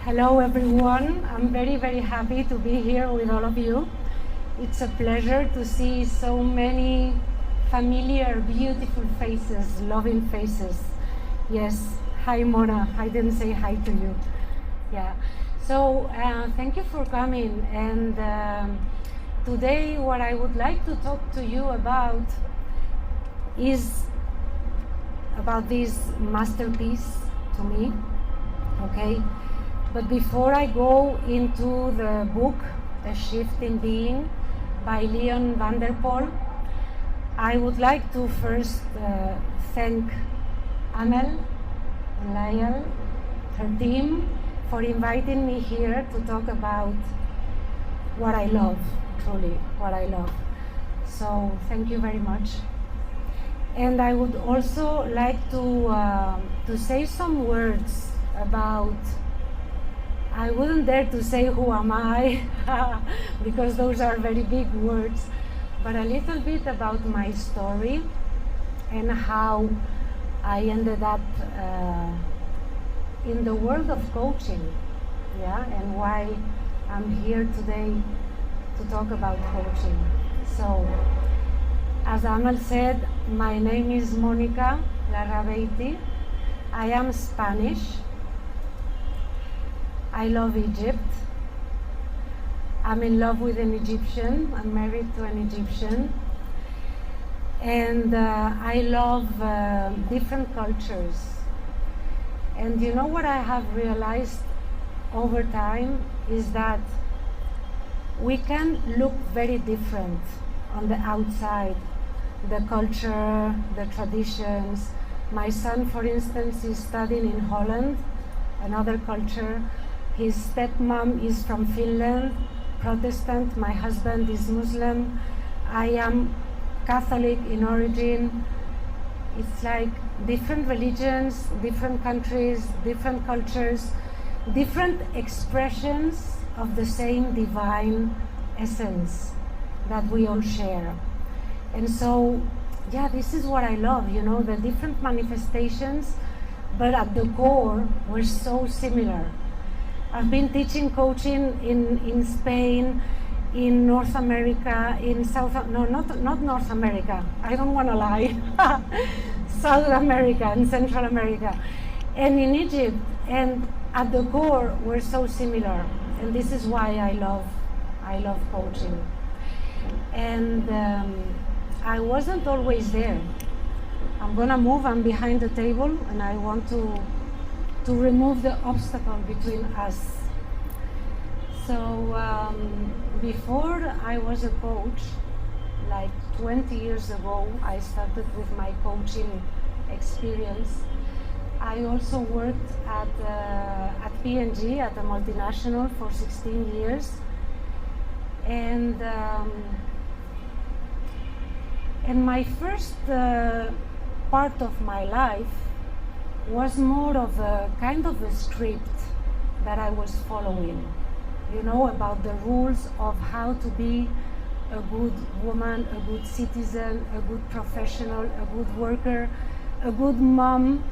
Hello everyone, I'm very happy to be here with all of you. It's a pleasure to see so many familiar, beautiful faces, loving faces. Yes, hi Mona, I didn't say hi to you. Yeah, so thank you for coming, and today what I would like to talk to you about is about this masterpiece to me, okay? But before I go into the book, The Shift in Being by Leon van der Poel, I would like to first thank Amel and Layal, her team, for inviting me here to talk about what I love, truly, what I love. So thank you very much. And I would also like to say some words about, I wouldn't dare to say who am I, because those are very big words, but a little bit about my story and how I ended up in the world of coaching, yeah, and why I'm here today to talk about coaching. So, as Amal said, my name is Mónica Larrabeiti. I am Spanish. I love Egypt. I'm in love with an Egyptian. I'm married to an Egyptian. And I love different cultures. And you know what I have realized over time is that we can look very different on the outside. The culture, the traditions. My son, for instance, is studying in Holland, another culture. His stepmom is from Finland, Protestant. My husband is Muslim. I am Catholic in origin. It's like different religions, different countries, different cultures, different expressions of the same divine essence that we all share. And so, yeah, this is what I love, you know, the different manifestations, but at the core, we're so similar. I've been teaching coaching in Spain, in North America, in not North America, I don't want to lie, South America and Central America, and in Egypt, and at the core, we're so similar, and this is why I love coaching. And I wasn't always there. I'm gonna move, I'm behind the table, and I want to remove the obstacle between us. So before I was a coach, like 20 years ago, I started with my coaching experience. I also worked at P&G, at a multinational, for 16 years. And my first part of my life was more of a kind of a script that I was following, you know, about the rules of how to be a good woman, a good citizen, a good professional, a good worker, a good mom,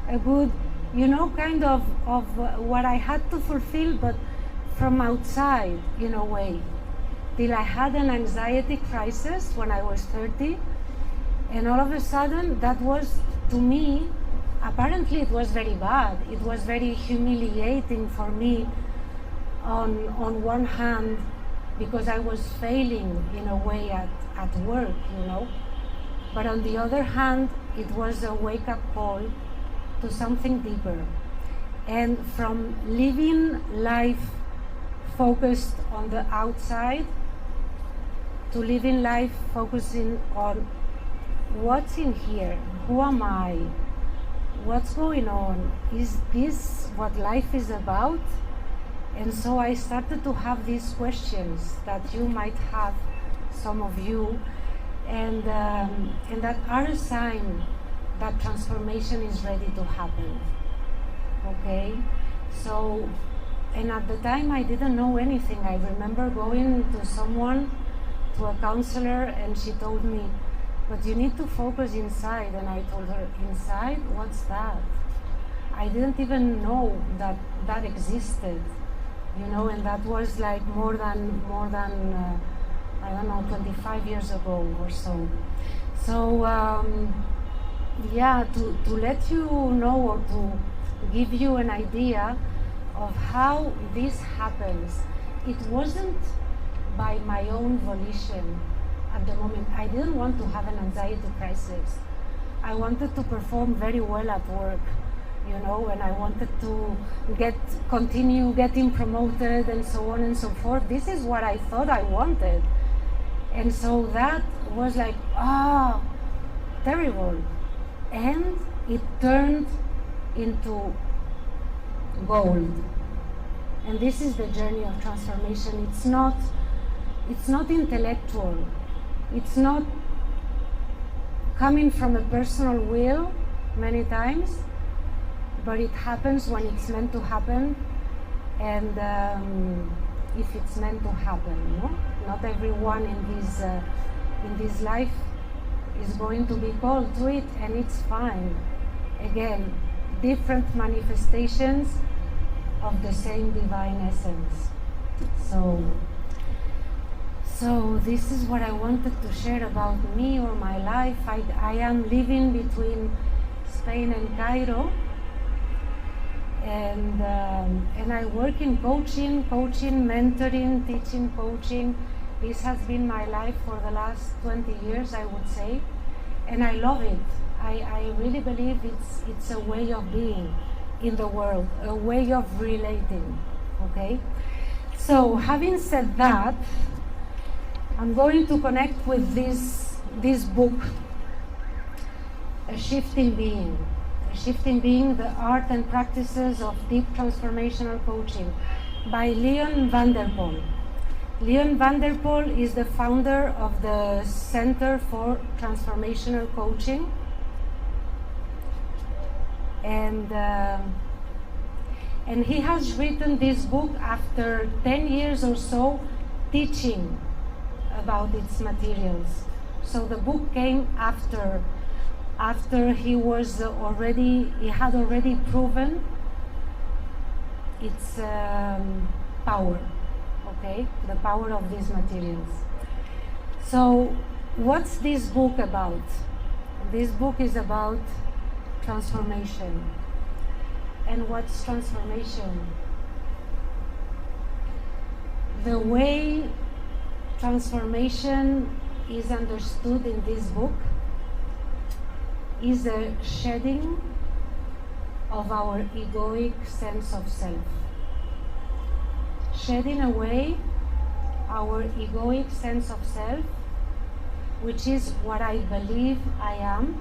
a good, you know, kind of what I had to fulfill, but from outside, in a way. Till I had an anxiety crisis when I was 30, and all of a sudden, that was, to me, apparently it was very bad. It was very humiliating for me on one hand, because I was failing in a way at work, you know. But on the other hand, it was a wake-up call to something deeper. And from living life focused on the outside to living life focusing on what's in here, who am I, what's going on, is this what life is about? And so I started to have these questions that you might have, some of you, and that are a sign that transformation is ready to happen, okay? So, and at the time I didn't know anything. I remember going to someone, to a counselor, and she told me, but you need to focus inside. And I told her, inside? What's that? I didn't even know that that existed, you know, and that was like more than I don't know, 25 years ago or so. So yeah, to let you know, or to give you an idea of how this happens. It wasn't by my own volition at the moment. I didn't want to have an anxiety crisis. I wanted to perform very well at work, you know, and I wanted to continue getting promoted and so on and so forth. This is what I thought I wanted. And so that was like, terrible. And it turned into gold. And this is the journey of transformation. It's not intellectual. It's not coming from a personal will many times, but it happens when it's meant to happen, and if it's meant to happen, you know? Not everyone in this life is going to be called to it, and it's fine. Again, different manifestations of the same divine essence. So this is what I wanted to share about me or my life. I am living between Spain and Cairo, and I work in coaching, mentoring, teaching, coaching. This has been my life for the last 20 years, I would say, and I love it. I really believe it's a way of being in the world, a way of relating, okay? So having said that, I'm going to connect with this book, A Shifting Being. A Shifting Being, the Art and Practices of Deep Transformational Coaching by Leon van der Poel. Leon van der Poel is the founder of the Center for Transformational Coaching. And he has written this book after 10 years or so teaching about its materials. So the book came after he had already proven its power, okay? The power of these materials. So what's this book about? This book is about transformation. And what's transformation? The way transformation is understood in this book is a shedding of our egoic sense of self. Shedding away our egoic sense of self, which is what I believe I am,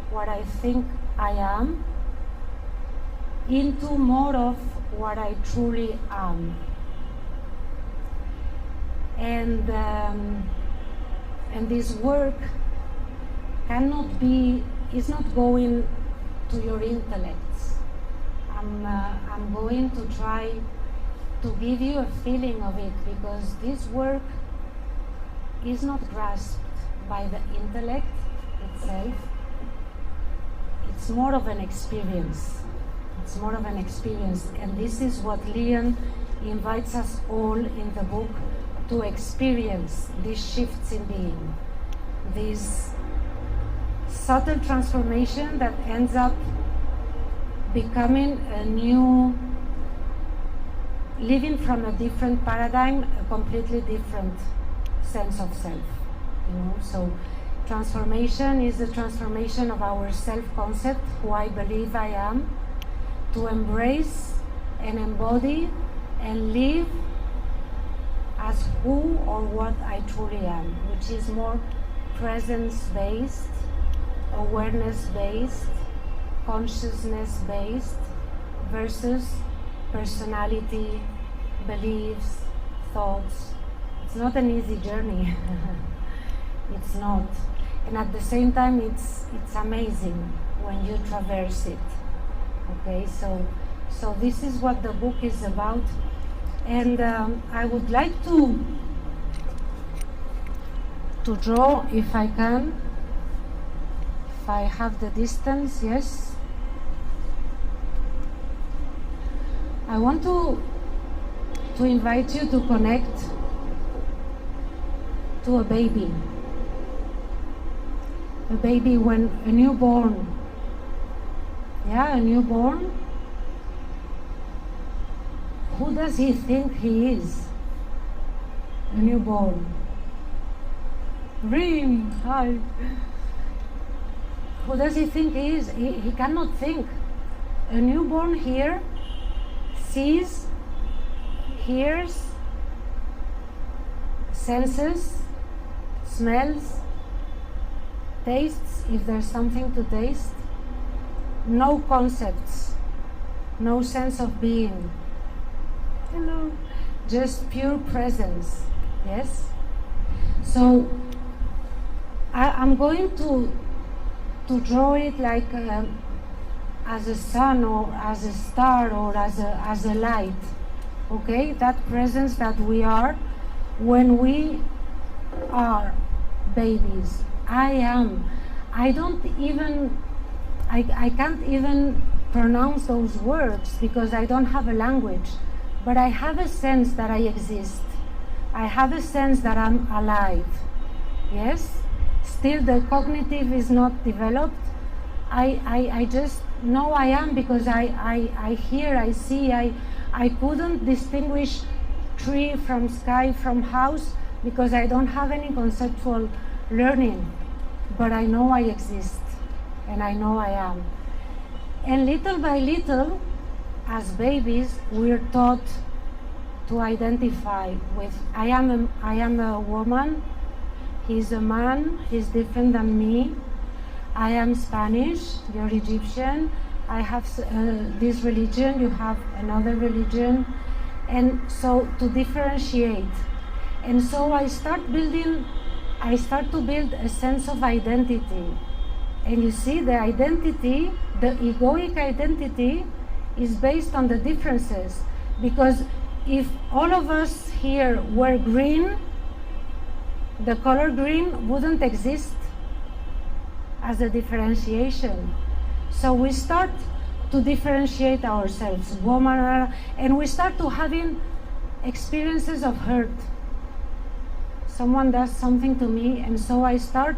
what I think I am, into more of what I truly am. And this work is not going to your intellects. I'm going to try to give you a feeling of it, because this work is not grasped by the intellect itself. It's more of an experience. It's more of an experience, and this is what Leon invites us all in the book to experience, these shifts in being, this subtle transformation that ends up becoming a new, living from a different paradigm, a completely different sense of self, you know. So transformation is the transformation of our self-concept, who I believe I am, to embrace and embody and live as who or what I truly am, which is more presence-based, awareness-based, consciousness-based, versus personality, beliefs, thoughts. It's not an easy journey. It's not. And at the same time, it's amazing when you traverse it. Okay, so this is what the book is about, and I would like to draw, if I can, if I have the distance. Yes. I want to invite you to connect to a baby. A baby, when a newborn. Yeah, a newborn. Who does he think he is? A newborn. Reem, hi. Who does he think he is? He cannot think. A newborn here sees, hears, senses, smells, tastes, if there's something to taste. No concepts, no sense of being. Hello. Just pure presence. Yes? So I'm going to draw it like as a sun or as a star or as a light. Okay? That presence that we are when we are babies. I can't even pronounce those words because I don't have a language, but I have a sense that I exist. I have a sense that I'm alive. Yes? Still the cognitive is not developed. I just know I am because I hear, I see, I couldn't distinguish tree from sky from house because I don't have any conceptual learning, but I know I exist and I know I am. And little by little, as babies, we're taught to identify with I am a woman, he's a man, he's different than me. I am Spanish, you're Egyptian, I have this religion, you have another religion, and so to differentiate. And so I start to build a sense of identity. And you see, the identity, the egoic identity, is based on the differences. Because if all of us here were green, the color green wouldn't exist as a differentiation. So we start to differentiate ourselves, woman, and we start to having experiences of hurt. Someone does something to me, and so I start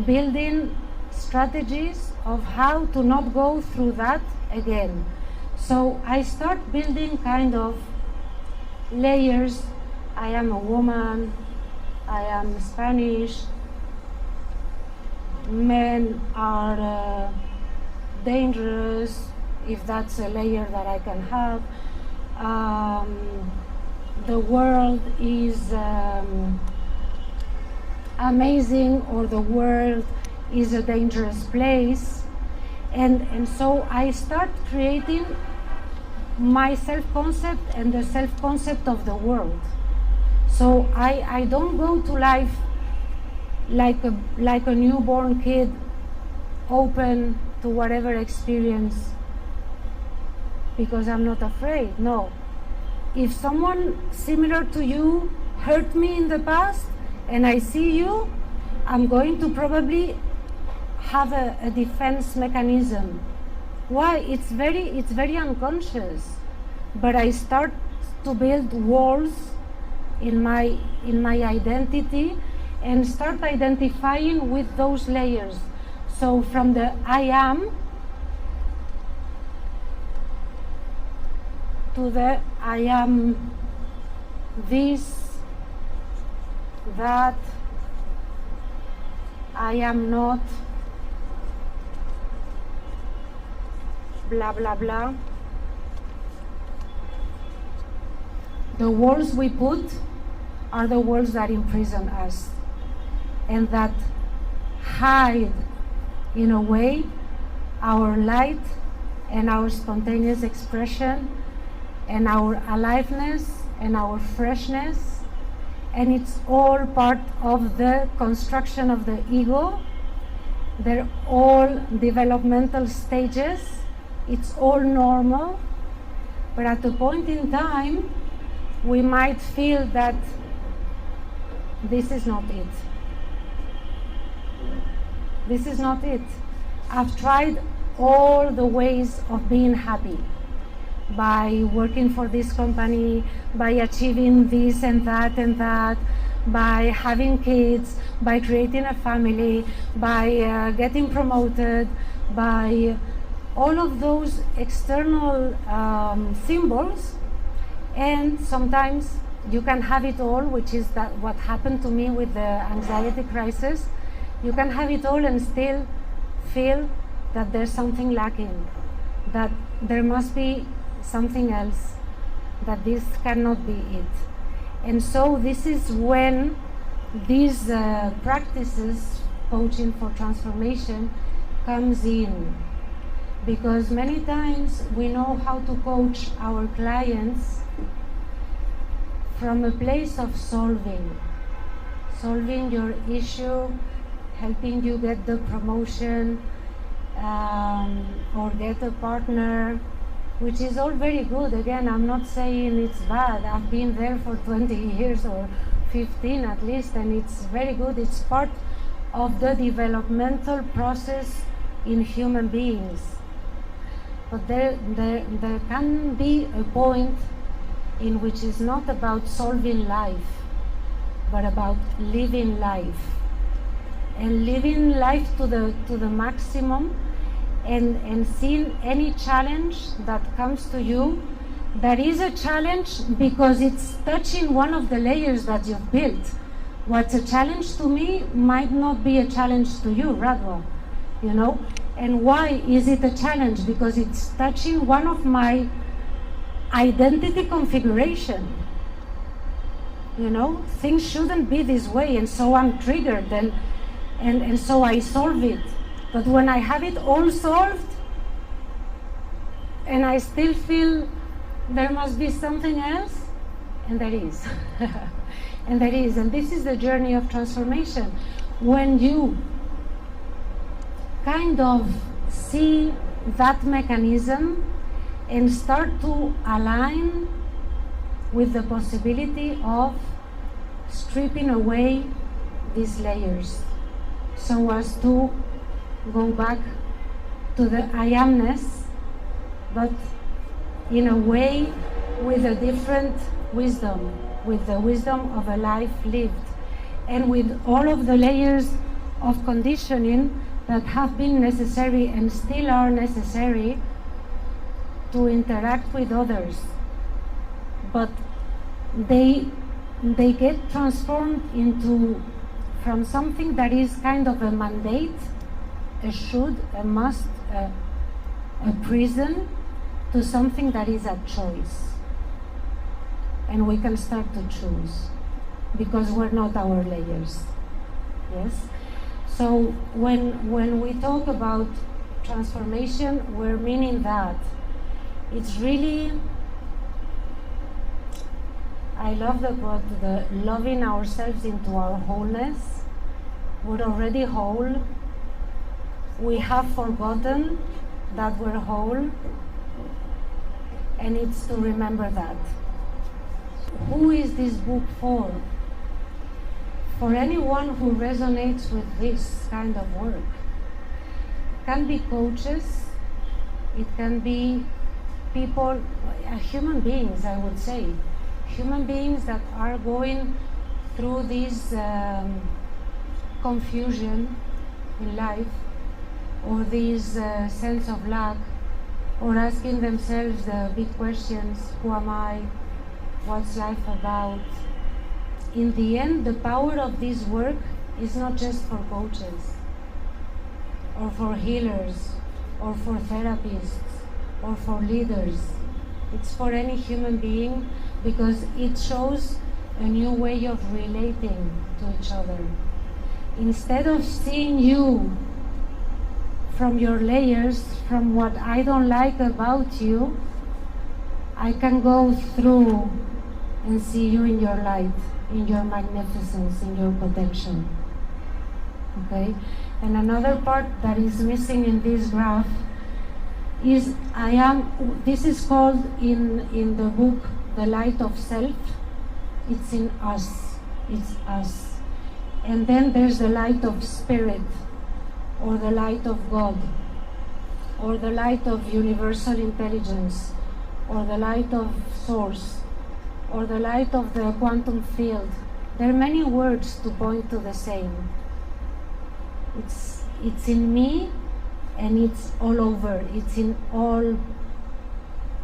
building strategies of how to not go through that again. So I start building kind of layers. I am a woman, I am Spanish, men are dangerous, if that's a layer that I can have. The world is amazing, or the world is a dangerous place. And so I start creating my self-concept and the self-concept of the world. So I don't go to life like a newborn kid, open to whatever experience because I'm not afraid. No. If someone similar to you hurt me in the past and I see you, I'm going to probably have a defense mechanism. Why? It's very unconscious. But I start to build walls in my identity and start identifying with those layers. So from the I am to the I am this, that, I am not, blah, blah, blah. The walls we put are the walls that imprison us and that hide, in a way, our light and our spontaneous expression and our aliveness and our freshness. And it's all part of the construction of the ego. They're all developmental stages. It's all normal. But at a point in time, we might feel that this is not it. This is not it. I've tried all the ways of being happy. by working for this company, by achieving this and that, by having kids, by creating a family, by getting promoted, by all of those external symbols. And sometimes you can have it all, which is that what happened to me with the anxiety crisis. You can have it all and still feel that there's something lacking, that there must be something else, that this cannot be it. And so this is when these practices, coaching for transformation, comes in. Because many times we know how to coach our clients from a place of solving your issue, helping you get the promotion or get a partner, which is all very good. Again, I'm not saying it's bad. I've been there for 20 years or 15 at least, and it's very good. It's part of the developmental process in human beings. But there can be a point in which it's not about solving life, but about living life. And living life to the maximum, and seeing any challenge that comes to you that is a challenge because it's touching one of the layers that you've built. What's a challenge to me might not be a challenge to you, Radwa, you know? And why is it a challenge? Because it's touching one of my identity configuration. You know, things shouldn't be this way, and so I'm triggered, and so I solve it. But when I have it all solved, and I still feel there must be something else, and there is. And there is. And this is the journey of transformation. When you kind of see that mechanism and start to align with the possibility of stripping away these layers so as to go back to the I amness, but in a way with a different wisdom, with the wisdom of a life lived, and with all of the layers of conditioning that have been necessary and still are necessary to interact with others. But they get transformed into, from something that is kind of a mandate, a should, a must, a prison, to something that is a choice. And we can start to choose, because we're not our layers. Yes? So when we talk about transformation, we're meaning that it's really, I love the quote, the loving ourselves into our wholeness. We're already whole. We have forgotten that we're whole, and it's to remember that. Who is this book for? For anyone who resonates with this kind of work. It can be coaches, it can be people, human beings, I would say. Human beings that are going through this confusion in life, or this sense of lack, or asking themselves the big questions: who am I? What's life about? In the end, the power of this work is not just for coaches, or for healers, or for therapists, or for leaders. It's for any human being, because it shows a new way of relating to each other. Instead of seeing you from your layers, from what I don't like about you, I can go through and see you in your light, in your magnificence, in your potential. Okay? And another part that is missing in this graph is this is called in the book, The Light of Self. It's in us. It's us. And then there's the light of spirit, or the light of God, or the light of universal intelligence, or the light of source, or the light of the quantum field. There are many words to point to the same. It's in me, and it's all over. It's in all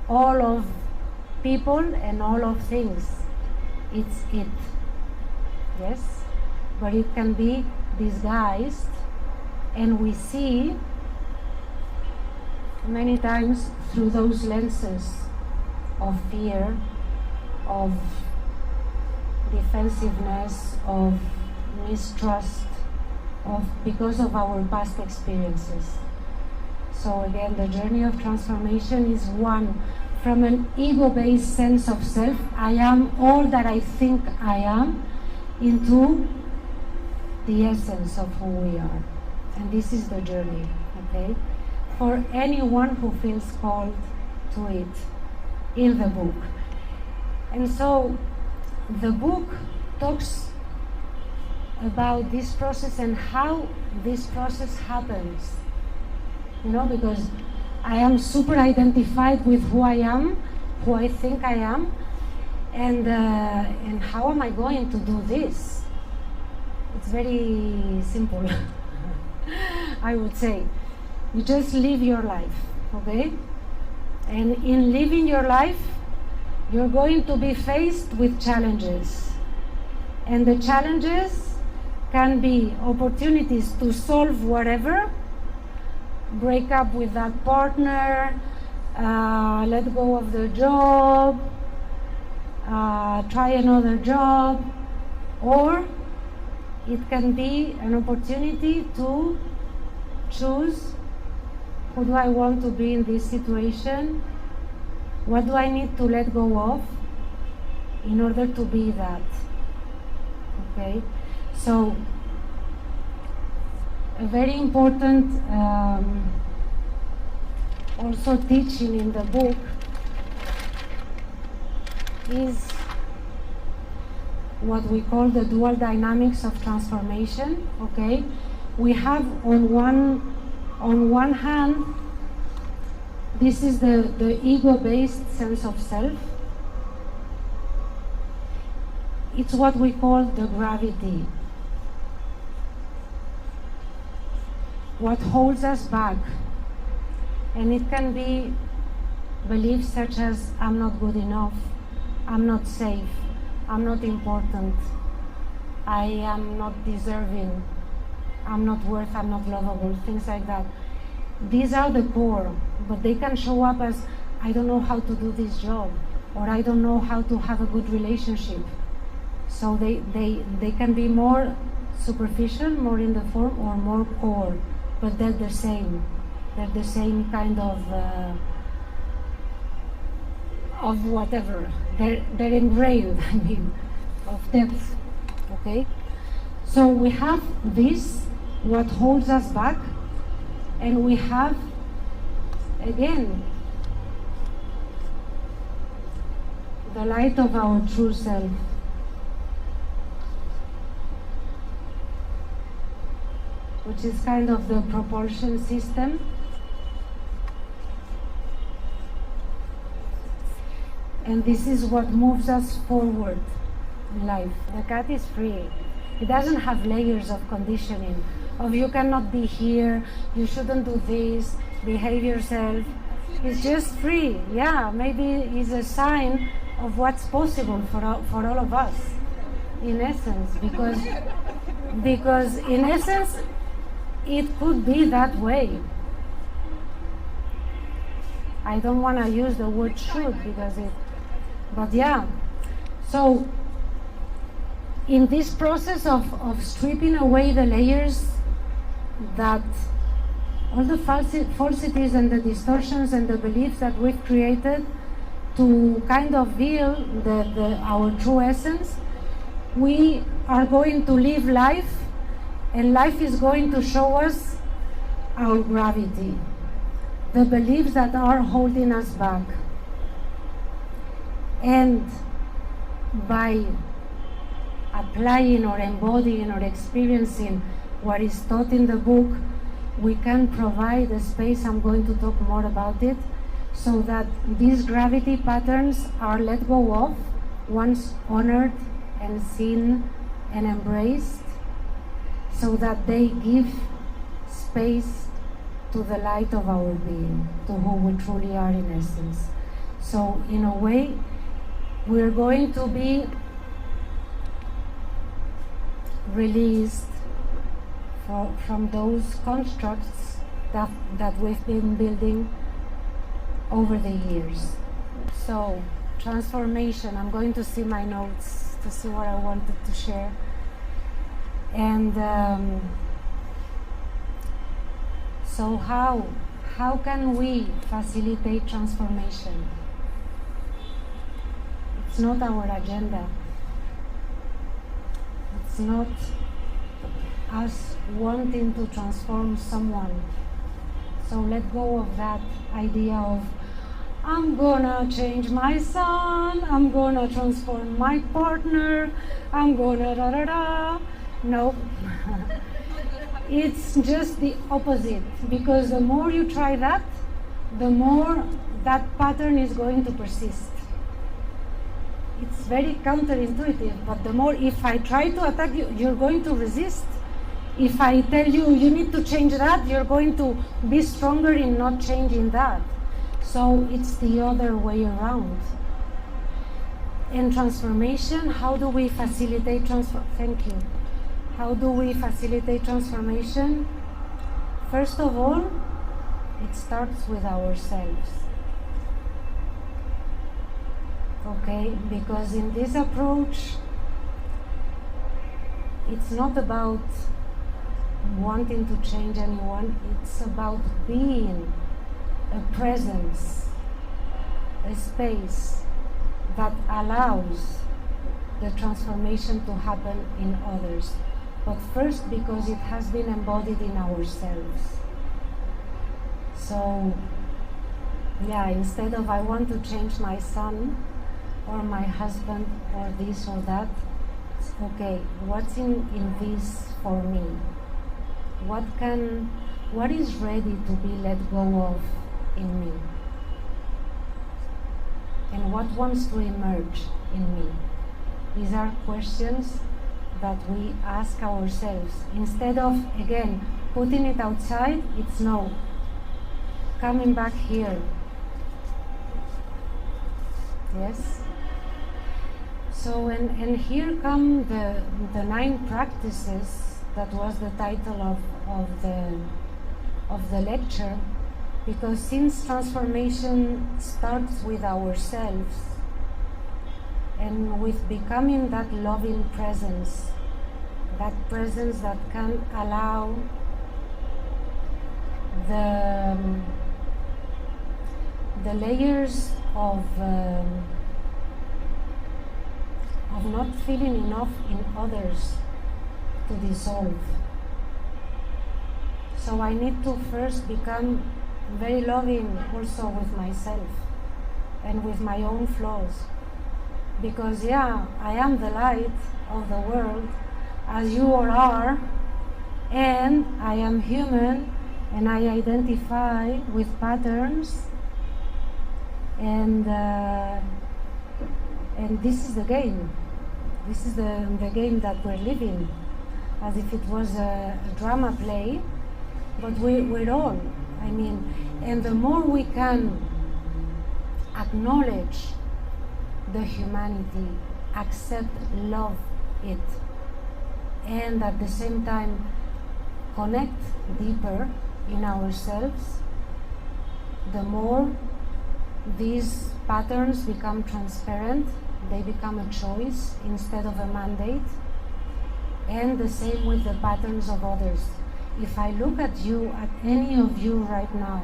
of people and all of things. It's it. Yes? But it can be disguised, and we see many times through those lenses of fear, of defensiveness, of mistrust, because of our past experiences. So again, the journey of transformation is one from an ego-based sense of self, I am all that I think I am, into the essence of who we are. And this is the journey, okay? For anyone who feels called to it in the book. And so the book talks about this process and how this process happens. You know, because I am super identified with who I am, who I think I am, and how am I going to do this? It's very simple, I would say. You just live your life, okay? And in living your life, you're going to be faced with challenges. And the challenges can be opportunities to solve whatever, break up with that partner, let go of the job, try another job, or it can be an opportunity to choose, who do I want to be in this situation? What do I need to let go of in order to be that? Okay, so a very important also teaching in the book is what we call the dual dynamics of transformation. Okay, we have on one hand, this is the ego-based sense of self. It's what we call the gravity, what holds us back. And it can be beliefs such as, I'm not good enough, I'm not safe, I'm not important, I am not deserving, I'm not worth, I'm not lovable, things like that. These are the core, but they can show up as, I don't know how to do this job, or I don't know how to have a good relationship. So they can be more superficial, more in the form, or more core, but they're the same. They're the same kind of whatever. They're engraved, I mean, of depth. Okay? So we have this, what holds us back, and we have, again, the light of our true self. Which is kind of the propulsion system. And this is what moves us forward in life. The cat is free. It doesn't have layers of conditioning, of you cannot be here, you shouldn't do this, behave yourself. It's just free. Yeah, maybe it's a sign of what's possible for all of us, in essence, because in essence, it could be that way. I don't want to use the word should but yeah. So in this process of stripping away the layers, that all the falsities and the distortions and the beliefs that we've created to kind of veil our true essence, we are going to live life. And life is going to show us our gravity, the beliefs that are holding us back. And by applying or embodying or experiencing what is taught in the book, we can provide a space, I'm going to talk more about it, so that these gravity patterns are let go of, once honored and seen and embraced, so that they give space to the light of our being, to who we truly are in essence. So in a way, we're going to be released from those constructs that we've been building over the years. So, transformation, I'm going to see my notes to see what I wanted to share. And so how can we facilitate transformation? It's not our agenda. It's not us wanting to transform someone. So let go of that idea of, I'm gonna change my son, I'm gonna transform my partner, I'm gonna da da da. No. It's just the opposite, because the more you try that, the more that pattern is going to persist. It's very counterintuitive, but the more, if I try to attack you, you're going to resist. If I tell you, you need to change that, you're going to be stronger in not changing that. So it's the other way around. In transformation, how do we facilitate Thank you. How do we facilitate transformation? First of all, it starts with ourselves. Okay, because in this approach, it's not about wanting to change anyone, it's about being a presence, a space that allows the transformation to happen in others. But first, because it has been embodied in ourselves. So, yeah, instead of I want to change my son or my husband or this or that, it's okay, what's in this for me? What is ready to be let go of in me? And what wants to emerge in me? These are questions that we ask ourselves. Instead of, again, putting it outside, it's no. Coming back here. Yes? So, and here come the 9 practices. That was the title of the lecture, because since transformation starts with ourselves and with becoming that loving presence, that presence that can allow the layers of not feeling enough in others to dissolve. So I need to first become very loving also with myself and with my own flaws, because yeah, I am the light of the world, as you all are, and I am human and I identify with patterns, and this is the game. This is the game that we're living, as if it was a drama play, but we're all, I mean, and the more we can acknowledge the humanity, accept, love it, and at the same time connect deeper in ourselves, the more these patterns become transparent, they become a choice instead of a mandate. And the same with the patterns of others. If I look at you, at any of you right now,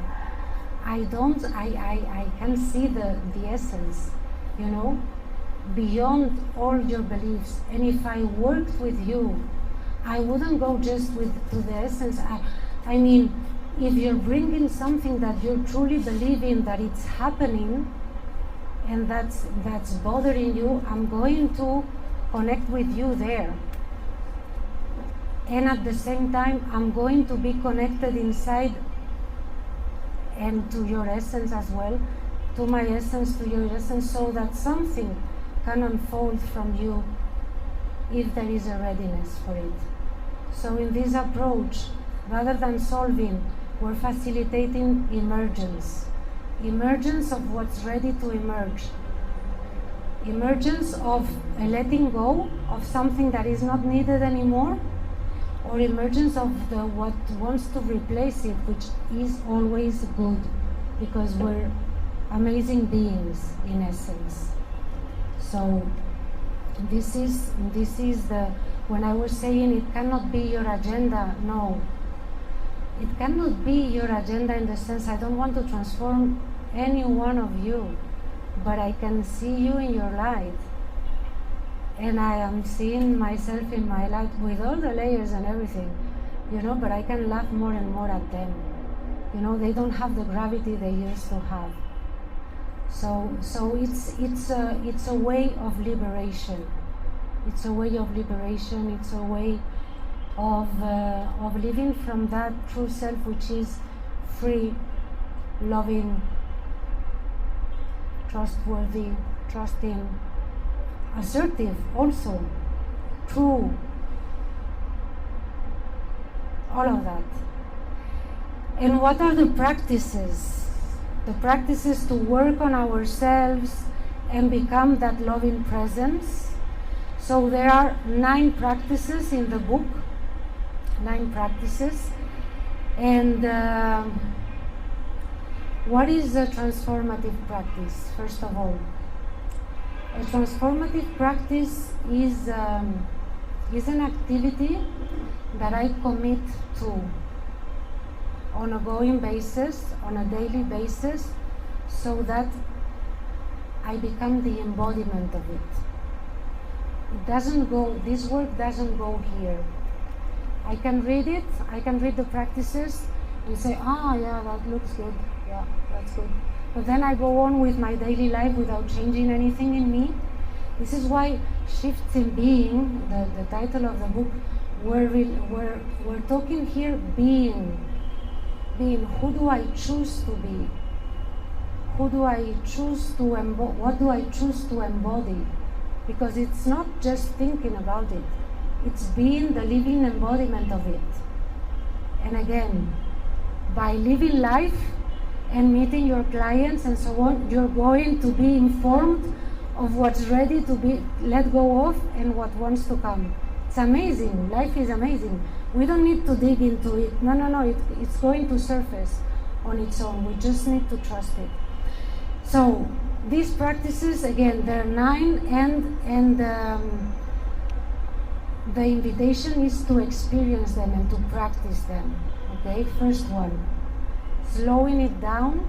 I can see the essence, you know, beyond all your beliefs. And if I worked with you, I wouldn't go just to the essence. I mean, if you're bringing something that you truly believe in, that it's happening, and that's bothering you, I'm going to connect with you there. And at the same time, I'm going to be connected inside and to your essence as well, to my essence, to your essence, so that something can unfold from you if there is a readiness for it. So in this approach, rather than solving, we're facilitating emergence of what's ready to emerge, emergence of a letting go of something that is not needed anymore, or emergence of the what wants to replace it, which is always good, because we're amazing beings in essence. So this is the, when I was saying it cannot be your agenda, no. It cannot be your agenda in the sense I don't want to transform any one of you, but I can see you in your light. And I am seeing myself in my light with all the layers and everything, but I can laugh more and more at them. They don't have the gravity they used to have. So it's a way of liberation. It's a way of liberation. It's a way of living from that true self, which is free, loving, trustworthy, trusting, assertive, also true, all of that. And what are the practices? The practices to work on ourselves and become that loving presence. So there are 9 practices in the book, 9 practices. And what is a transformative practice, first of all? A transformative practice is an activity that I commit to on a going basis, on a daily basis, so that I become the embodiment of it. It doesn't go, this work doesn't go here. I can read it, I can read the practices and say, yeah, that looks good, yeah, that's good. But then I go on with my daily life without changing anything in me. This is why Shifts in Being, the title of the book, we're talking here being. Who do I choose to be? Who do I choose to embody? What do I choose to embody? Because it's not just thinking about it. It's being the living embodiment of it. And again, by living life and meeting your clients and so on, you're going to be informed of what's ready to be let go of and what wants to come. It's amazing. Life is amazing. We don't need to dig into it. No. It's going to surface on its own. We just need to trust it. So these practices, again, they're 9, and the invitation is to experience them and to practice them. Okay, first one, slowing it down.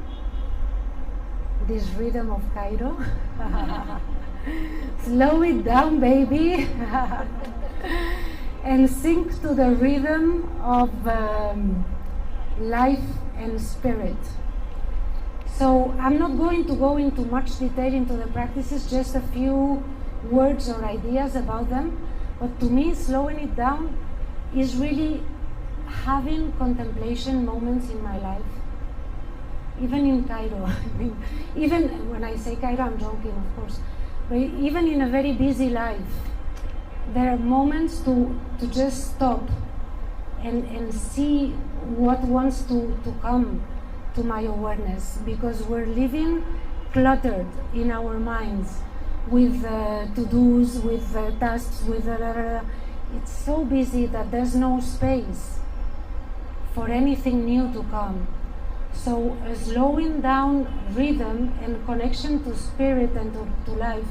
This rhythm of Cairo. Slow it down, baby. And sink to the rhythm of life and spirit. So I'm not going to go into much detail into the practices, just a few words or ideas about them. But to me, slowing it down is really having contemplation moments in my life. Even in Cairo, even when I say Cairo, I'm joking, of course, but even in a very busy life, there are moments to just stop and see what wants to come to my awareness, because we're living cluttered in our minds with to-dos, with tasks, with it's so busy that there's no space for anything new to come. So a slowing down rhythm and connection to spirit and to life,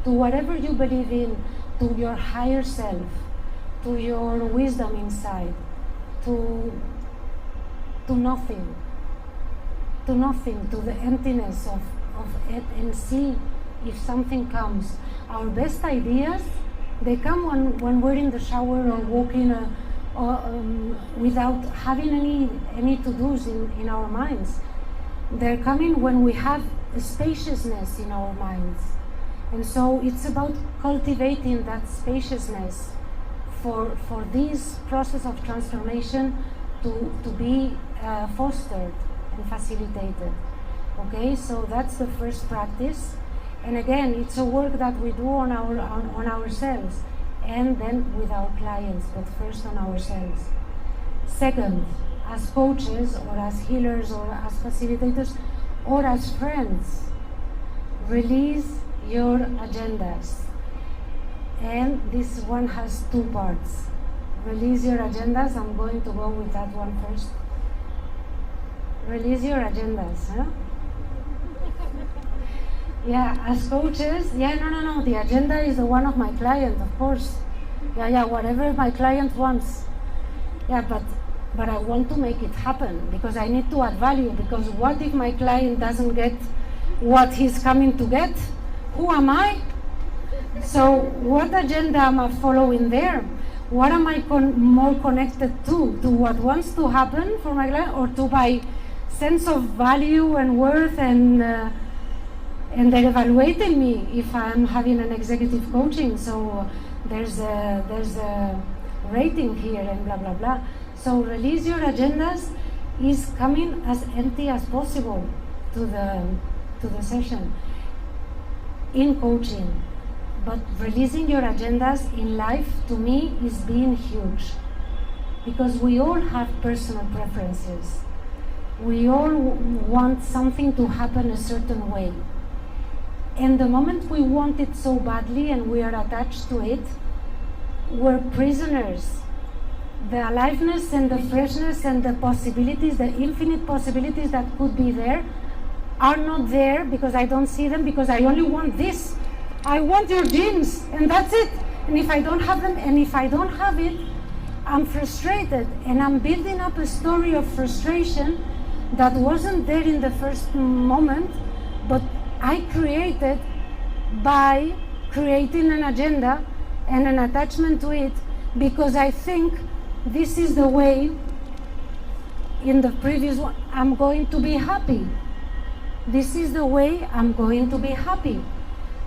to whatever you believe in, to your higher self, to your wisdom inside, to nothing, to the emptiness of it, and see if something comes. Our best ideas, they come when we're in the shower or walking without having any to-dos in our minds. They're coming when we have a spaciousness in our minds. And so it's about cultivating that spaciousness for this process of transformation to be fostered and facilitated. Okay, so that's the first practice. And again, it's a work that we do on ourselves, and then with our clients, but first on ourselves. Second, as coaches or as healers or as facilitators or as friends, release your agendas. And this one has two parts. Release your agendas. I'm going to go with that one first. Release your agendas. Huh? Yeah, as coaches, no. The agenda is the one of my client, of course. Yeah, whatever my client wants. Yeah, but I want to make it happen because I need to add value. Because what if my client doesn't get what he's coming to get? Who am I? So what agenda am I following there? What am I more connected to what wants to happen for my client, or to my sense of value and worth, and they're evaluating me if I'm having an executive coaching. So there's a rating here and blah blah blah. So release your agendas is coming as empty as possible to the session in coaching. But releasing your agendas in life, to me, is being huge. Because we all have personal preferences. We all want something to happen a certain way. And the moment we want it so badly and we are attached to it, we're prisoners. The aliveness and the freshness and the possibilities, the infinite possibilities that could be there, are not there because I don't see them, because I only want this. I want your dreams, and that's it. And if I don't have them, and if I don't have it, I'm frustrated, and I'm building up a story of frustration that wasn't there in the first moment, but I created by creating an agenda and an attachment to it, because I think this is the way, in the previous one, I'm going to be happy. This is the way I'm going to be happy.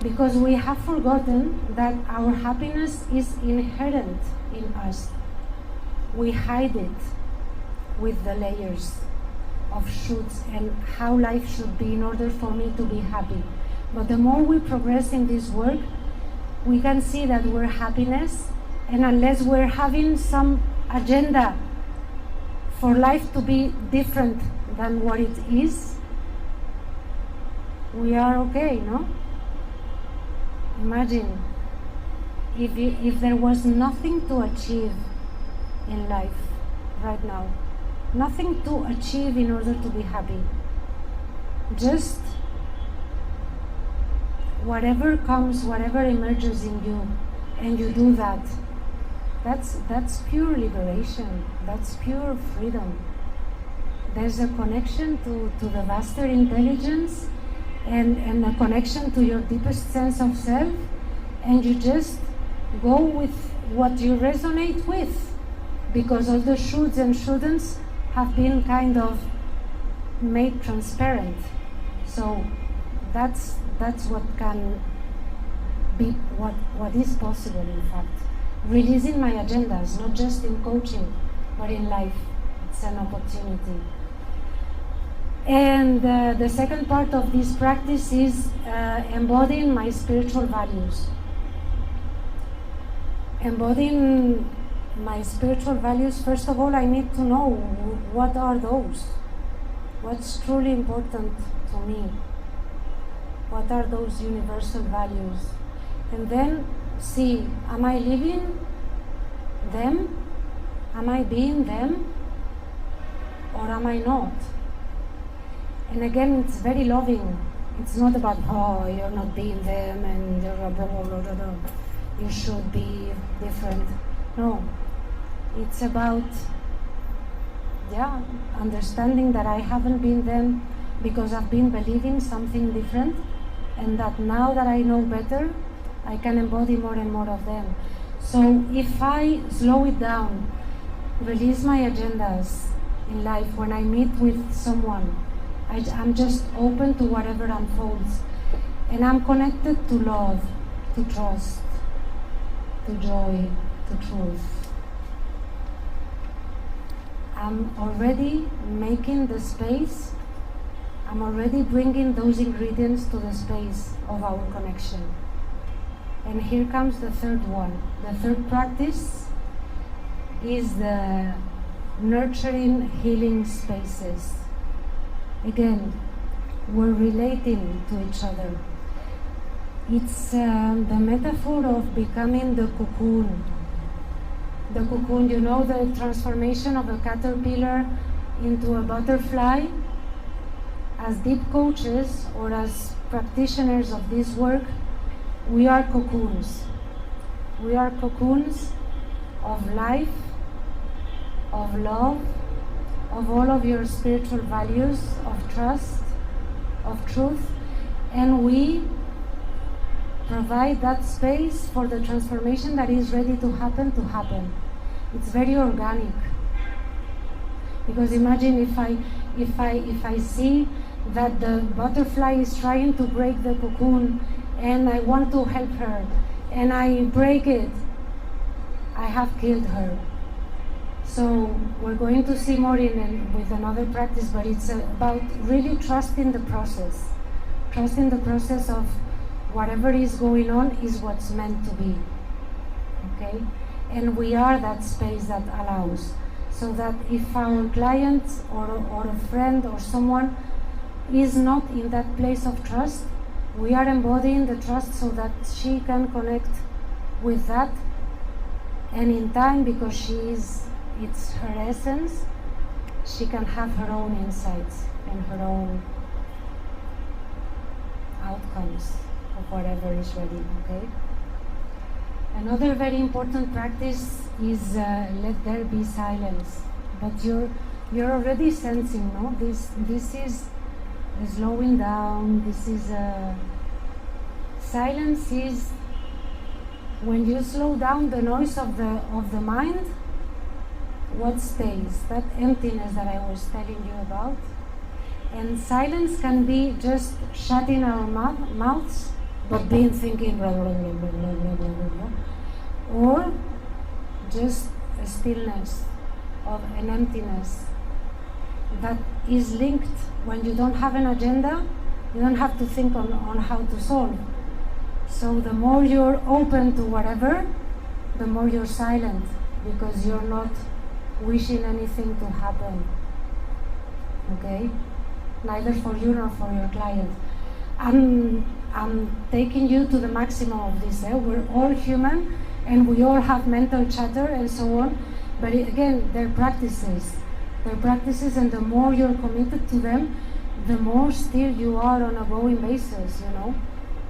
Because we have forgotten that our happiness is inherent in us. We hide it with the layers of shoulds and how life should be in order for me to be happy. But the more we progress in this work, we can see that we're happiness, and unless we're having some agenda for life to be different than what it is, we are okay, no? Imagine if there was nothing to achieve in life right now, nothing to achieve in order to be happy, just whatever comes, whatever emerges in you, and you do that. That's pure liberation. That's pure freedom. There's a connection to the vaster intelligence, and a connection to your deepest sense of self, and you just go with what you resonate with, because all the shoulds and shouldn'ts have been kind of made transparent. So that's what can be, what is possible, in fact. Releasing my agendas, not just in coaching, but in life. It's an opportunity. And the second part of this practice is embodying my spiritual values. Embodying my spiritual values, first of all, I need to know what are those. What's truly important to me? What are those universal values? And then see, am I living them? Am I being them? Or am I not? And again, it's very loving. It's not about, oh, you're not being them and you're blah, blah, blah, blah, blah. You should be different. No. It's about, understanding that I haven't been them because I've been believing something different, and that now that I know better, I can embody more and more of them. So if I slow it down, release my agendas in life, when I meet with someone, I'm just open to whatever unfolds, and I'm connected to love, to trust, to joy, to truth. I'm already making the space, I'm already bringing those ingredients to the space of our connection. And here comes the third one. The third practice is the nurturing healing spaces. Again, we're relating to each other. It's the metaphor of becoming the cocoon. The cocoon, you know, the transformation of a caterpillar into a butterfly. As deep coaches or as practitioners of this work, we are cocoons. We are cocoons of life, of love, of all of your spiritual values, of trust, of truth, and we provide that space for the transformation that is ready to happen. It's very organic. Because imagine if I see that the butterfly is trying to break the cocoon and I want to help her and I break it, I have killed her. So we're going to see more with another practice, but it's about really trusting the process. Trusting the process of whatever is going on is what's meant to be. Okay? And we are that space that allows. So that if our client or a friend or someone is not in that place of trust, we are embodying the trust so that she can connect with that. And in time, because it's her essence, she can have her own insights and her own outcomes of whatever is ready, okay? Another very important practice is let there be silence. But you're already sensing, no? This is slowing down. This is silence is when you slow down the noise of the mind. What stays? That emptiness that I was telling you about. And silence can be just shutting our mouths, but being thinking blah, blah, blah, blah, blah, blah, blah, blah. Or just a stillness of an emptiness that is linked. When you don't have an agenda, you don't have to think on how to solve. So the more you're open to whatever, the more you're silent, because you're not wishing anything to happen. Okay? Neither for you nor for your client. I'm taking you to the maximum of this. We're all human and we all have mental chatter and so on. But again, they're practices. They're practices, and the more you're committed to them, the more still you are on a going basis, you know?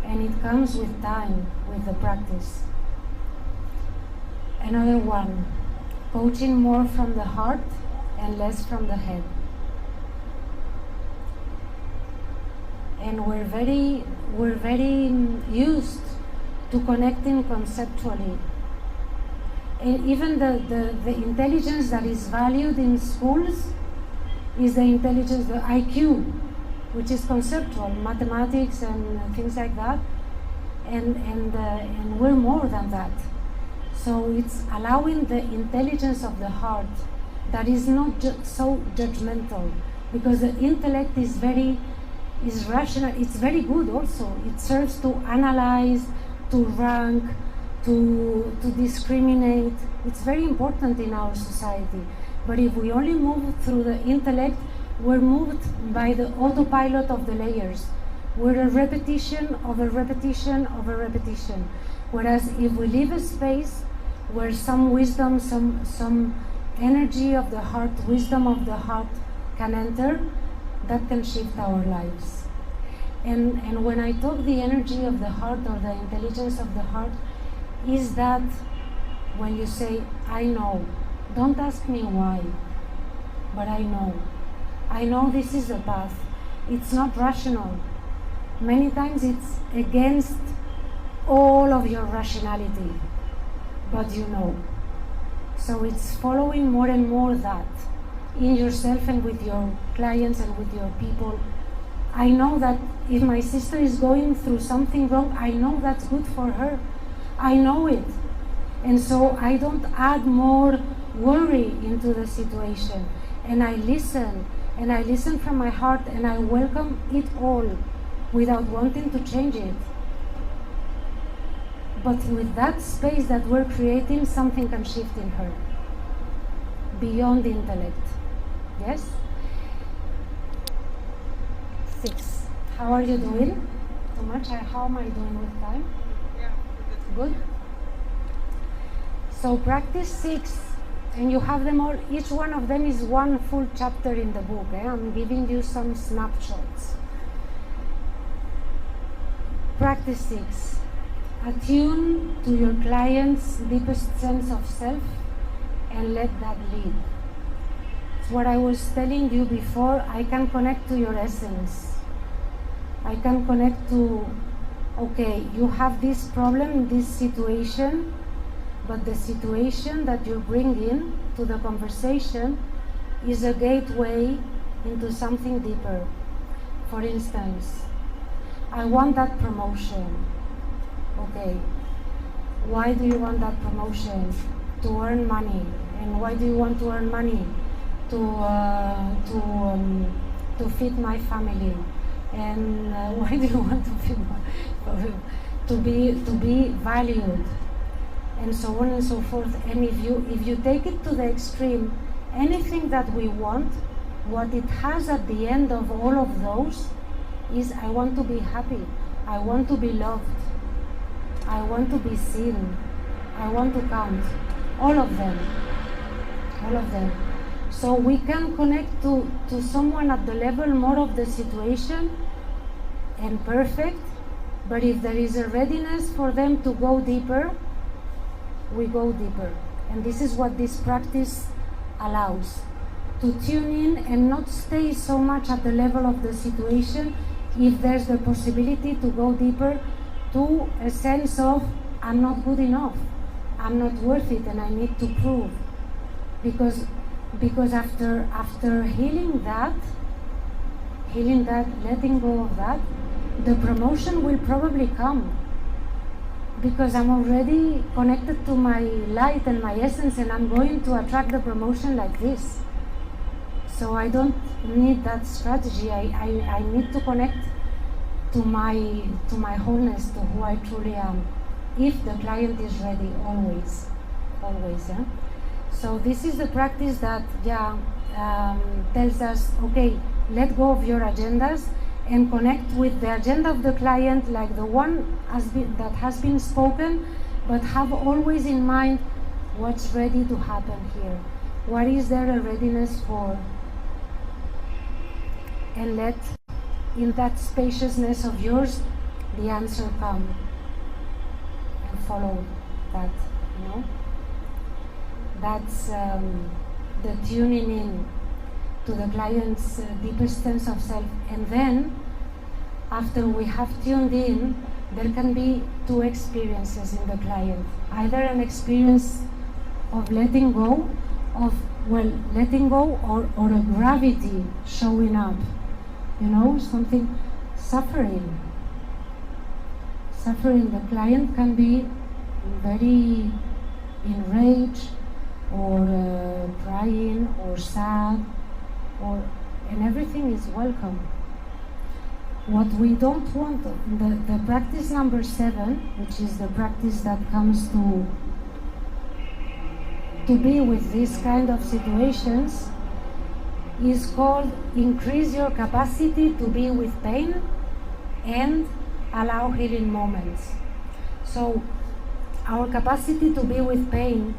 And it comes with time, with the practice. Another one, coaching more from the heart and less from the head. And we're very used to connecting conceptually. And even the intelligence that is valued in schools is the intelligence, the IQ, which is conceptual, mathematics and things like that. And we're more than that. So it's allowing the intelligence of the heart that is not so judgmental, because the intellect is rational. It's very good also. It serves to analyze, to rank, to discriminate. It's very important in our society. But if we only move through the intellect, we're moved by the autopilot of the layers. We're a repetition of a repetition of a repetition. Whereas if we leave a space where some wisdom, some energy of the heart, wisdom of the heart can enter, that can shift our lives. And when I talk the energy of the heart or the intelligence of the heart, is that when you say, I know, don't ask me why, but I know. I know this is the path. It's not rational. Many times it's against all of your rationality, but you know. So it's following more and more that in yourself and with your clients and with your people. I know that if my sister is going through something wrong, I know that's good for her. I know it. And so I don't add more worry into the situation. and I listen, and I listen from my heart, and I welcome it all without wanting to change it. But with that space that we're creating, something can shift in her beyond the intellect. Yes? 6. How are you doing? Too much? How am I doing with time? Yeah, good. So practice 6, and you have them all. Each one of them is one full chapter in the book. I'm giving you some snapshots. Practice 6. Attune to your client's deepest sense of self and let that lead. It's what I was telling you before. I can connect to your essence. I can connect to, okay, you have this problem, this situation, but the situation that you're bringing to the conversation is a gateway into something deeper. For instance, I want that promotion. Okay, why do you want that promotion? To earn money. And why do you want to earn money? To feed my family. And why do you want to feed to be valued? And so on and so forth. And if you take it to the extreme, anything that we want, what it has at the end of all of those is I want to be happy, I want to be loved, I want to be seen, I want to count. All of them. All of them. So we can connect to someone at the level more of the situation and perfect, but if there is a readiness for them to go deeper, we go deeper. And this is what this practice allows. To tune in and not stay so much at the level of the situation if there's the possibility to go deeper to a sense of I'm not good enough, I'm not worth it, and I need to prove. Because after healing that, letting go of that, the promotion will probably come. Because I'm already connected to my light and my essence, and I'm going to attract the promotion like this. So I don't need that strategy. I need to connect to my wholeness, to who I truly am. If the client is ready, always. Yeah? So this is the practice that tells us, okay, let go of your agendas and connect with the agenda of the client, like the one that has been spoken, but have always in mind what's ready to happen here. What is there a readiness for? And let, in that spaciousness of yours, the answer come. And follow that, you know? That's the tuning in to the client's deepest sense of self. And then, after we have tuned in, there can be two experiences in the client. Either an experience of letting go, letting go, or a gravity showing up. You know, something, suffering. Suffering, the client can be very enraged, or crying, or sad, and everything is welcome. What we don't want, the practice number 7, which is the practice that comes to be with these kind of situations, is called increase your capacity to be with pain and allow healing moments. So our capacity to be with pain,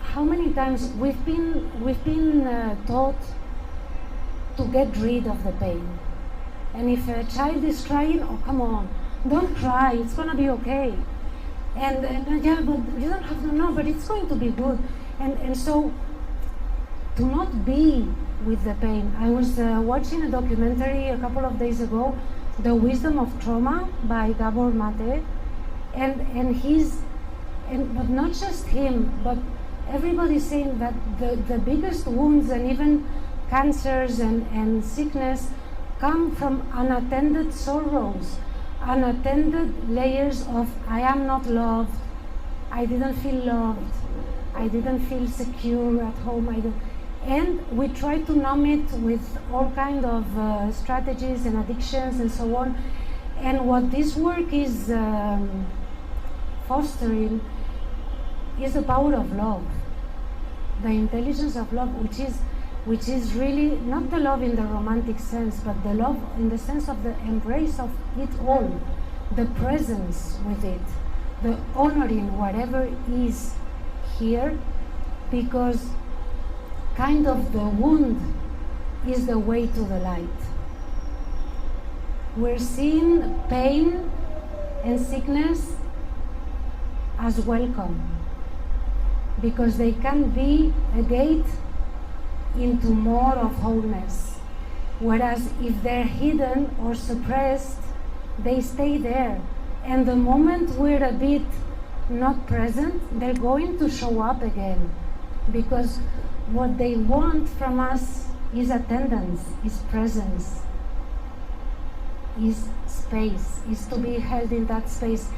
how many times we've been taught to get rid of the pain. And if a child is crying, oh come on, don't cry, it's gonna be okay. And yeah, but you don't have to know, but it's going to be good. And so to not be with the pain. I was watching a documentary a couple of days ago, The Wisdom of Trauma by Gabor Mate, but not just him, but everybody's saying that the biggest wounds and even cancers and sickness come from unattended sorrows, unattended layers of I am not loved, I didn't feel loved, I didn't feel secure at home, And we try to numb it with all kind of strategies and addictions and so on. And what this work is fostering is the power of love, the intelligence of love, which is really not the love in the romantic sense, but the love in the sense of the embrace of it all, the presence with it, the honoring whatever is here, because kind of the wound is the way to the light. We're seeing pain and sickness as welcome, because they can be a gate into more of wholeness. Whereas if they're hidden or suppressed, they stay there. And the moment we're a bit not present, they're going to show up again. Because what they want from us is attendance, is presence, is space, is to be held in that space.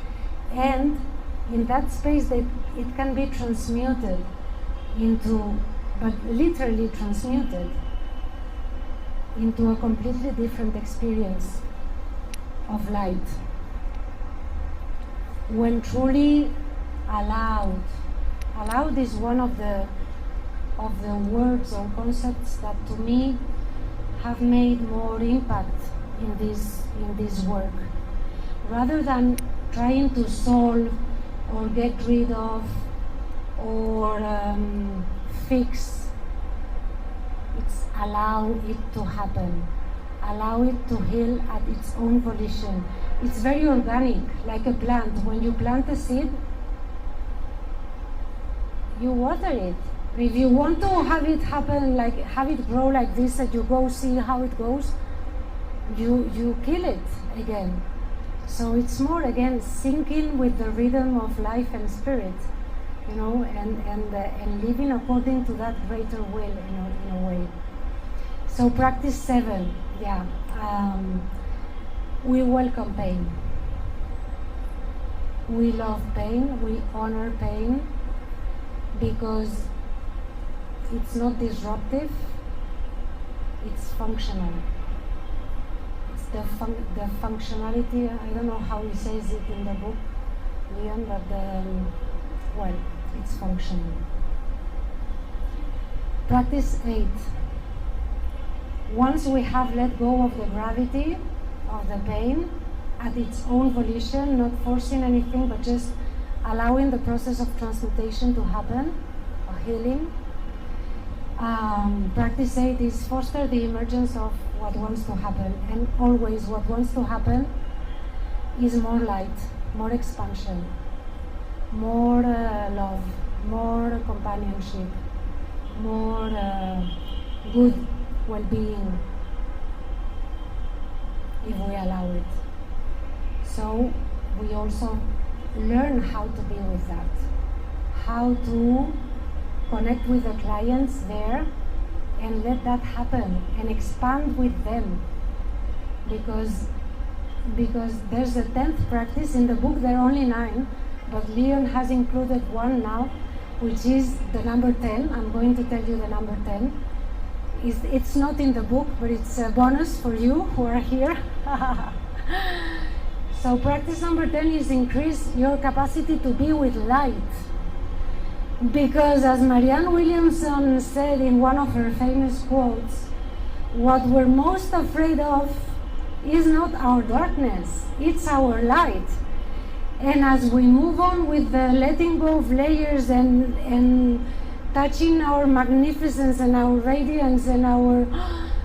And in that space, that it can be transmuted into, but literally transmuted into a completely different experience of light. When truly allowed. Allowed is one of the words or concepts that to me have made more impact in this work. Rather than trying to solve or get rid of or fix, it's allow it to happen, allow it to heal at its own volition. It's very organic, like a plant. When you plant a seed, you water it. If you want to have it happen, like have it grow like this, and you go see how it goes, you kill it again. So it's more again syncing with the rhythm of life and spirit, you know, and living according to that greater will, you know, in a way. So practice 7, yeah. We welcome pain. We love pain. We honor pain because it's not disruptive. It's functional. It's the functionality. I don't know how he says it in the book, Leon, but well, it's functional. Practice 8. Once we have let go of the gravity of the pain at its own volition, not forcing anything, but just allowing the process of transmutation to happen, or healing. Practice 8 is foster the emergence of what wants to happen, and always what wants to happen is more light, more expansion, more love, more companionship, more good well-being, if we allow it. So we also learn how to be with that, how to connect with the clients there and let that happen and expand with them, because there's a 10th practice. In the book there are only 9, but Leon has included one now, which is the number 10. I'm going to tell you the number 10. It's not in the book, but it's a bonus for you who are here. So practice number 10 is increase your capacity to be with light. Because as Marianne Williamson said in one of her famous quotes, what we're most afraid of is not our darkness, it's our light. And as we move on with the letting go of layers and touching our magnificence and our radiance and our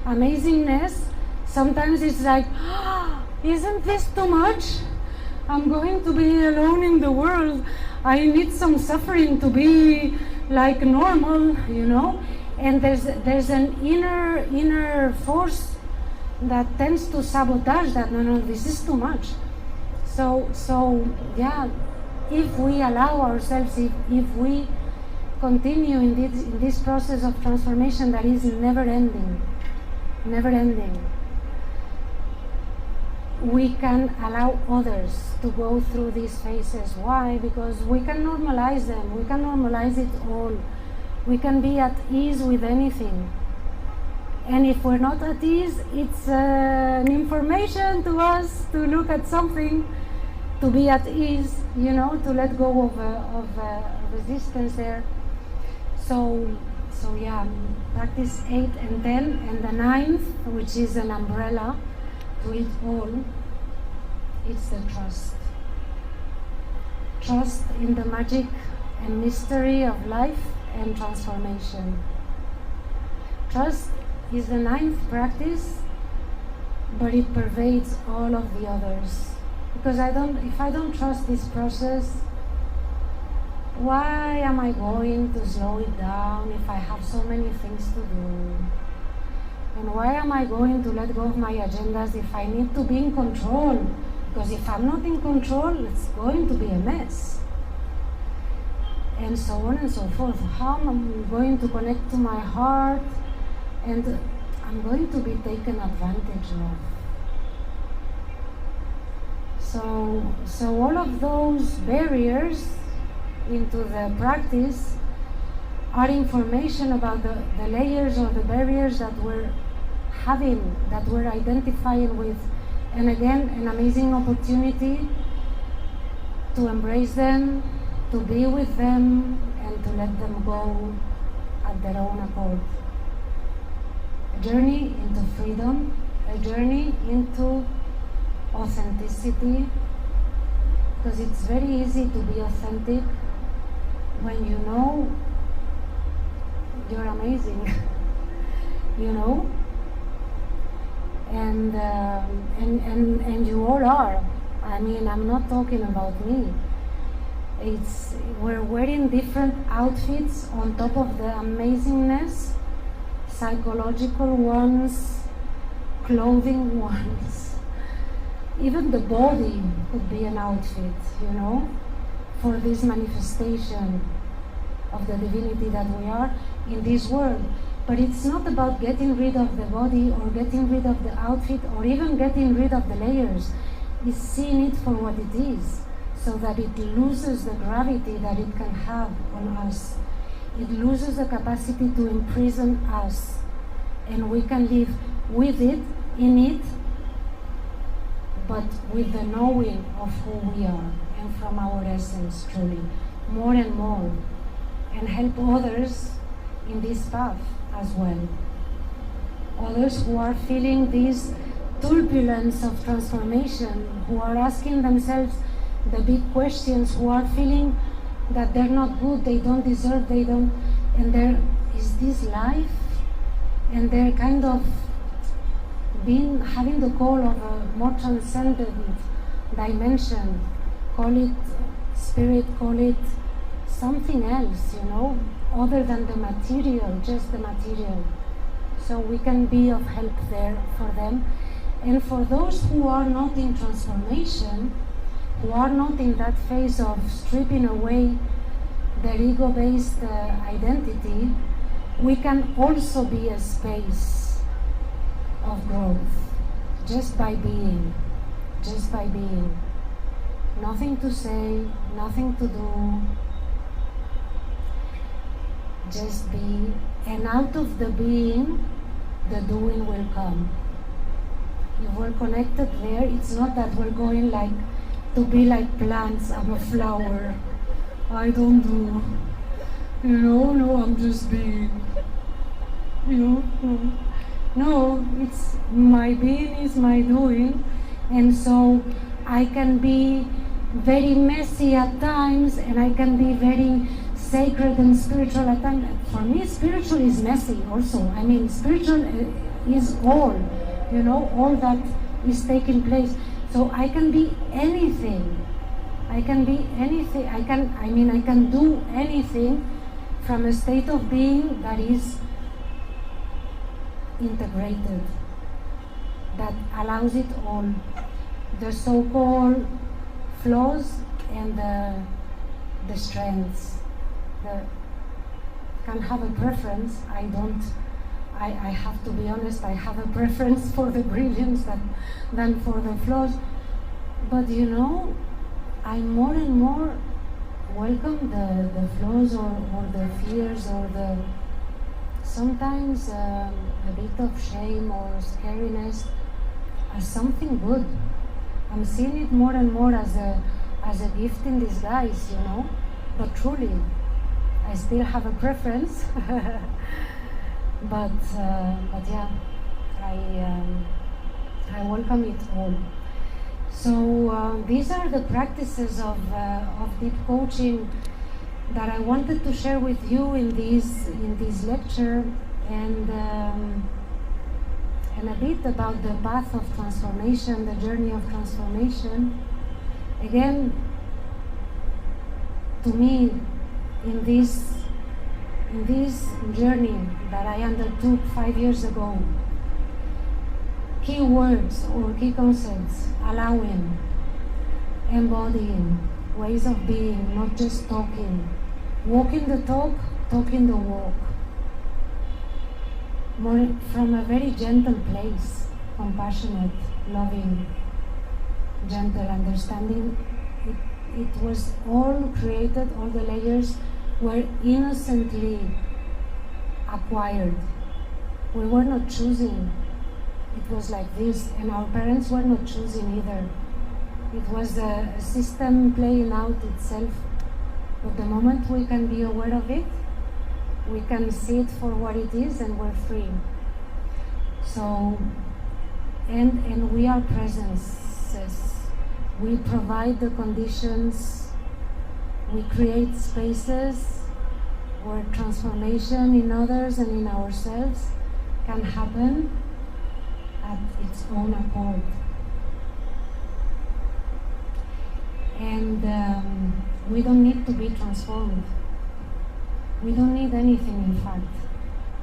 amazingness, sometimes it's like, isn't this too much? I'm going to be alone in the world. I need some suffering to be like normal, you know? And there's an inner force that tends to sabotage that. No, this is too much. So yeah, if we allow ourselves, if we continue in this process of transformation that is never ending, we can allow others to go through these phases. Why? Because we can normalize them. We can normalize it all. We can be at ease with anything. And if we're not at ease, it's an information to us to look at something, to be at ease, to let go of resistance there. So yeah, practice 8 and 10, and the 9th, which is an umbrella to it all, it's the trust. Trust in the magic and mystery of life and transformation. Trust is the 9th practice, but it pervades all of the others. Because if I don't trust this process, why am I going to slow it down if I have so many things to do? And why am I going to let go of my agendas if I need to be in control? Because if I'm not in control, it's going to be a mess. And so on and so forth. How am I going to connect to my heart? And I'm going to be taken advantage of. So all of those barriers into the practice are information about the layers or the barriers that we're having, that we're identifying with. And again, an amazing opportunity to embrace them, to be with them, and to let them go at their own accord. A journey into freedom, a journey into authenticity, because it's very easy to be authentic when you know you're amazing, and you all are. I mean, I'm not talking about me. We're wearing different outfits on top of the amazingness, psychological ones, clothing ones. Even the body could be an outfit, for this manifestation of the divinity that we are in this world. But it's not about getting rid of the body or getting rid of the outfit or even getting rid of the layers. It's seeing it for what it is, so that it loses the gravity that it can have on us. It loses the capacity to imprison us, and we can live with it, in it, but with the knowing of who we are and from our essence, truly, more and more, and help others in this path as well. Others who are feeling this turbulence of transformation, who are asking themselves the big questions, who are feeling that they're not good, they don't deserve, and there is this life, and they're kind of having the call of a more transcendent dimension, call it spirit, call it something else, other than the material, just the material. So we can be of help there for them. And for those who are not in transformation, who are not in that phase of stripping away their ego-based identity, we can also be a space of growth, just by being. Nothing to say, nothing to do, just be, and out of the being, the doing will come. If we're connected there, it's not that we're going to be like plants. I'm a flower, I don't do, no, I'm just being, no, it's my being is my doing, and so I can be very messy at times, and I can be very sacred and spiritual at times. For me, spiritual is messy also. I mean, spiritual is all, all that is taking place. So I can be anything. I can do anything from a state of being that is integrated, that allows it all. The so-called flaws and the strengths. Can have a preference. I have to be honest, I have a preference for the brilliance than for the flaws. But I'm more and more welcome the flaws or the fears or the sometimes a bit of shame or scariness as something good. I'm seeing it more and more as a gift in disguise, you know. But truly, I still have a preference. but yeah, I welcome it all. So these are the practices of deep coaching that I wanted to share with you in this lecture, and a bit about the path of transformation, the journey of transformation. Again, to me, in this journey that I undertook 5 years ago, key words or key concepts: allowing, embodying, ways of being, not just talking, walking the talk, talking the walk, more from a very gentle place, compassionate, loving, gentle, understanding. It was all created, all the layers were innocently acquired. We were not choosing. It was like this, and our parents were not choosing either. It was a system playing out itself. But the moment we can be aware of it, we can see it for what it is, and we're free. So, and we are presences. We provide the conditions, we create spaces where transformation in others and in ourselves can happen at its own accord. And we don't need to be transformed. We don't need anything, in fact.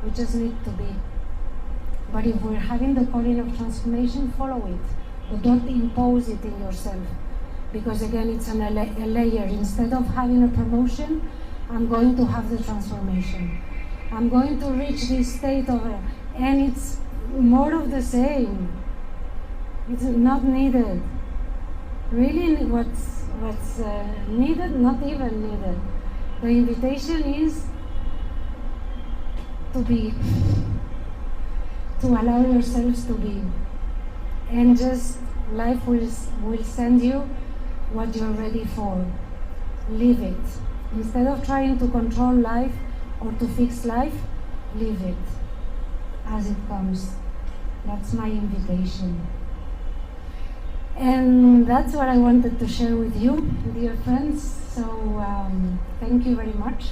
We just need to be. But if we're having the calling of transformation, follow it. But don't impose it in yourself. Because again, it's a layer. Instead of having a promotion, I'm going to have the transformation. I'm going to reach this state of it. And it's more of the same. It's not needed. Really, what's needed, not even needed. The invitation is to be, to allow yourselves to be, and just life will send you what you're ready for. Live it. Instead of trying to control life or to fix life, live it as it comes. That's my invitation. And that's what I wanted to share with you, dear friends. So thank you very much.